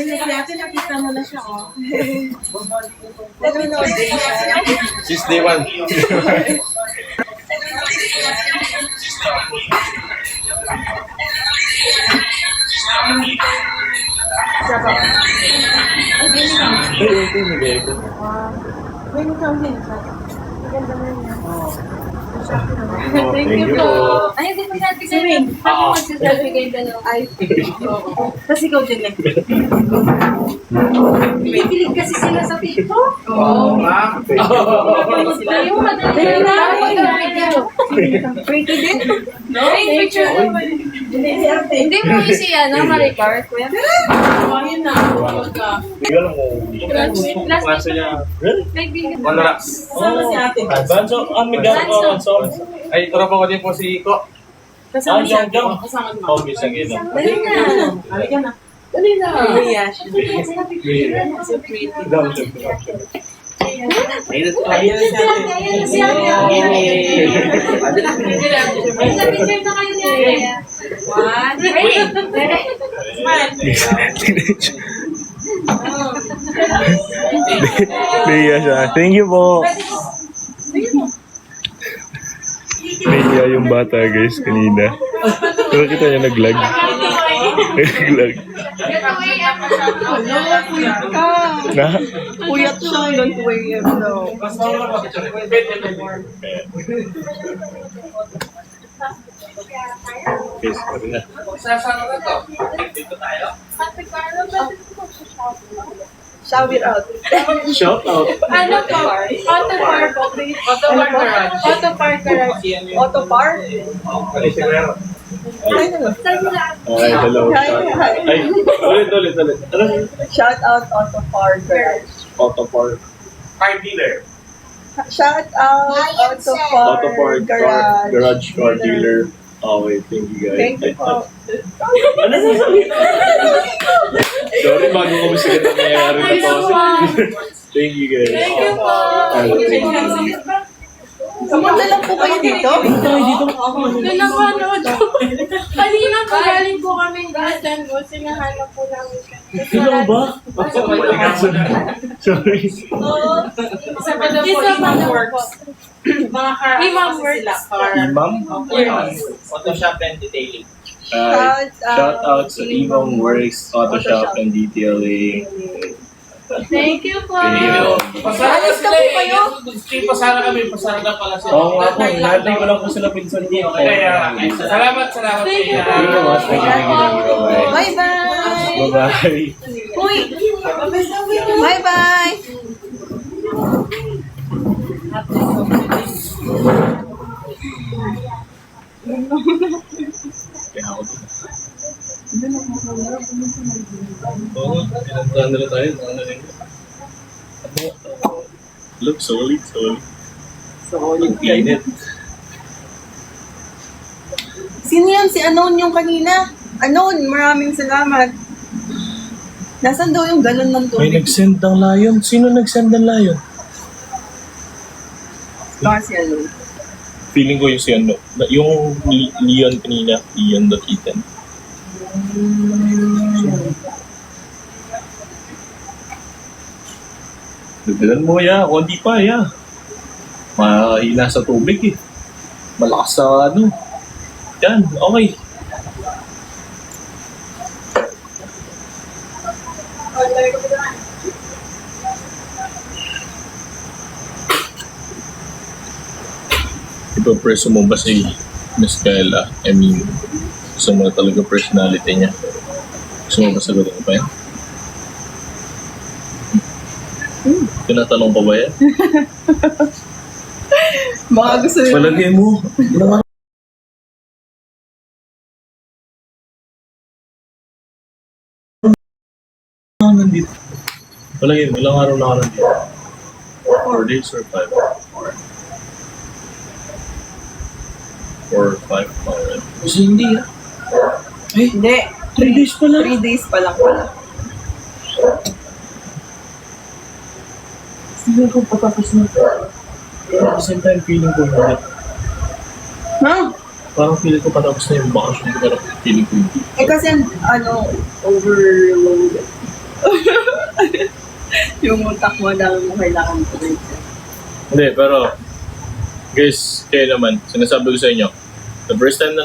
Ayun, si ate, nakita mo na siya, oh. Every now and then, Since day one. siya pa. May ikaw din, siya. Maganda na niya. Thank you po. Ay, hindi ko natin kayo. Ako magsasabi kayo dalawa. Ay, tapos ikaw din lang. Pinipilig kasi sila sa TikTok. Oo. Yung madali na. Pretty din? No, picture naman. Hindi mo si Maricar, kuya. Ayun na. Hindi ko alam kung klase niya. Kaibigan. Wala. Kasama si ate. Banso, Ay, tropa ko din po si Iko. Kasama si ate. Jong. Kasama si Oh, bisa gina. Dali na. Halika na. Dali na. Maria siya. Si Pretty. Ayun si ate. Ayun si ate. Picture na kayo niya. One. Smile. Leia siya. Thank you po. Leia yung bata guys kanina. Pero kita niya nag-lag. Nag-lag. Na? Puyat siya. Don't worry. No. Yes, sabi na. Shout it out. Shout out. Ano po? Auto Park po, please. Auto Park Garage. Auto Park Garage. Auto Park. Hi, hello. Ay, hello. Hi. Ay, ulit. Ano? Shout out Auto Park Garage. Auto Park. Car dealer. Shout out Auto Auto Park Park Garage. Garage car dealer. Oh, wait, thank you guys. Thank you po. Ano sasabihin? Sorry, bago ko sigat ang nangyayari na to. Thank you guys. Thank you po. Pumunta lang po kayo dito? Doon ako kanina po galing po kami Gaston po. Sinahanap po namin siya. Ikaw ba? Sorry. Isa pa daw po, Isa pa Imam daw Works. Mga car, Imam kasi Works. sila, car. Imam? Photoshop and detailing. Shout out sa Imam Works, Auto Shop and Detailing. Thank you po. Alis na po kayo? Pasara kami, pasara na pala sila. Oo nga po, natin ko lang po sila pinsan niyo. Kaya, salamat. Thank you po. Thank you much. Thank you. Bye-bye! Bye-bye. Uy! Bye-bye! Kaya ako din. Oo, pinagtaan nila tayo. Ano rin? Look, solid. Ang init. Sino yan? Si Anon yung kanina. Anon, maraming salamat. Nasaan daw yung galon ng May tubig? nag-send ng lion. Sino nag-send ng lion? Baka si Anon. Feeling ko yung si ano. Yung Leon kanina. Leon the kitten. Dagdagan mo ya. Konti pa ya. Mahina sa tubig eh. Malakas sa ano. Yan. Okay. Ipapreso mo ba si Miss Kayla? I mean, gusto mo na talaga personality niya. Gusto mo ba sagutin ko pa yan? Tinatanong pa ba yan? Baka gusto nyo. Palagay mo. Naman. Nandito. Palagay mo, ilang araw na ako nandito? 4 days or 5? 4 or 5. Kasi hindi ah. Hindi. 3 days pa lang. 3 days pa lang pala. Feeling ko patapos na. Pero at the same time, feeling ko hindi. Ha? Parang feeling ko patapos na yung bakasyon ko. Pero feeling ko hindi. Eh kasi, ano, overload. Yung utak mo, dami mo kailangan ko rin. Hindi, pero guys, kayo naman, sinasabi ko sa inyo, the first time na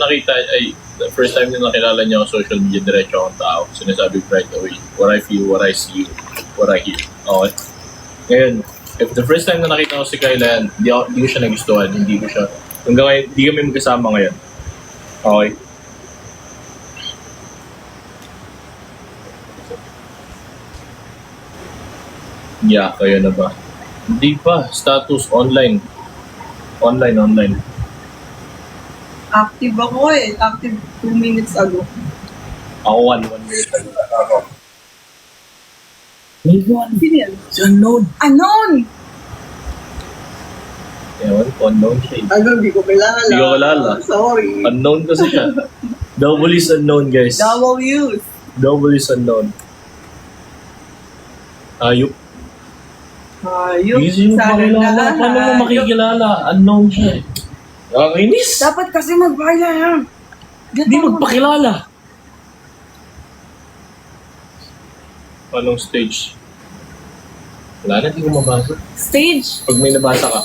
nakilala niyo ako social media, diretso akong tao. Sinasabi ko right away, what I feel, what I see, what I hear. Okay? Ngayon, if the first time na nakita ko si Kyla, hindi ko siya nagustuhan, hanggang ngayon, hindi kami magkasama ngayon. Okay? Yeah, kayo na ba? Hindi pa. Status online. Online. Active ako eh. Active 2 minutes ago. Ako 1 minute. Ako. Sino yan? Si Unknown. Anon! Ewan ko, unknown siya eh. Ano, di ko kilala. Hindi ko kilala. Sorry. Unknown kasi siya. Double is unknown, guys. Double use. Double is unknown. Ayup. Yung Easy mo makilala. Paano mo makikilala? Unknown siya eh. Nakakainis. Dapat kasi mag-viral. Hindi magpakilala. Anong stage? Wala na, di ko mabasa. Stage. Pag may nabasa ka,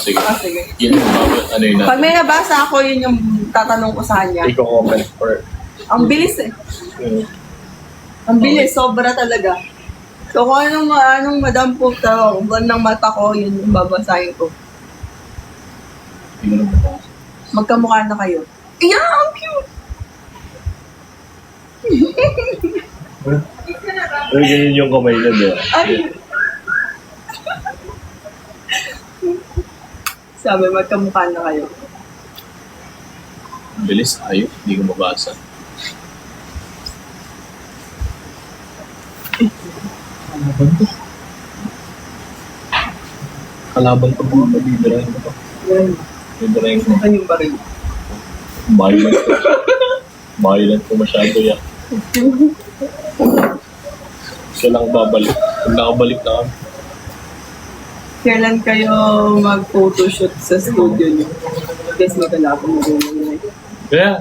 sige. Sige. Yun yung mabasa. Ano yun na? Pag may nabasa ako, yun yung tatanong ko sa kanya. Iko-comment or... Ang bilis eh. Ang bilis, sobra talaga. So kung anong madampok sa uban ng mata ko, yun yung babasahin ko. Hindi mo na mabasa. Magkamukha na kayo. Yeah, ang cute! Pero ganyan yung kamay na, di ba? Ay! Sabi, magkamukha na kayo. Bilis, ayun. Hindi ko mabasa. Kalaban to. Kalaban to mga mabibirahin ko. Yan. Bibirahin ko. Saan yung baril? Violent ko. Violent ko masyado yan. Siya lang babalik. Pag nakabalik na kami. Kailan kayo mag-photoshoot sa studio niyo? Guess may kalaban mo rin. Kuya.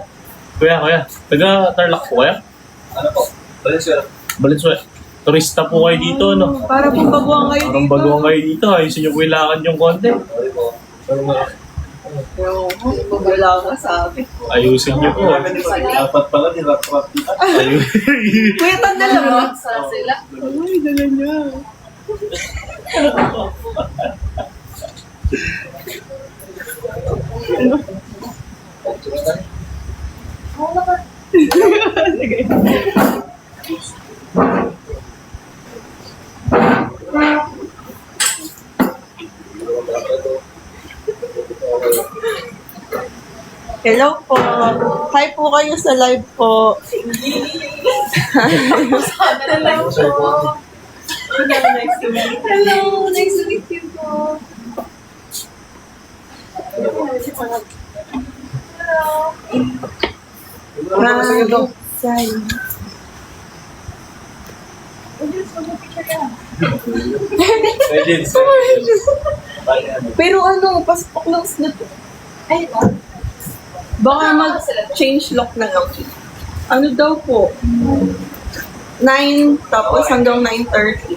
Taga-Tarlac po kaya? Ano po? Valenzuela. Turista po kayo dito, no? Para pong baguhan kayo Parang dito. baguhan kayo dito. Ayusin niyo po ilakad yung konti. Wala akong masabi. Ayusin niyo po. Dapat pala, nirap-rap kita. Kuya, tandala mo? Sila. Ay, dala niya. Sige. Hello po. Hi po kayo sa live po. Hello po. Nice to meet you. Hello, nice to meet you po. Say. Pero ano, pasok lang na to. Ay, ba? Baka mag-change lock na lang. Ano daw po? 9, tapos hanggang 9:30.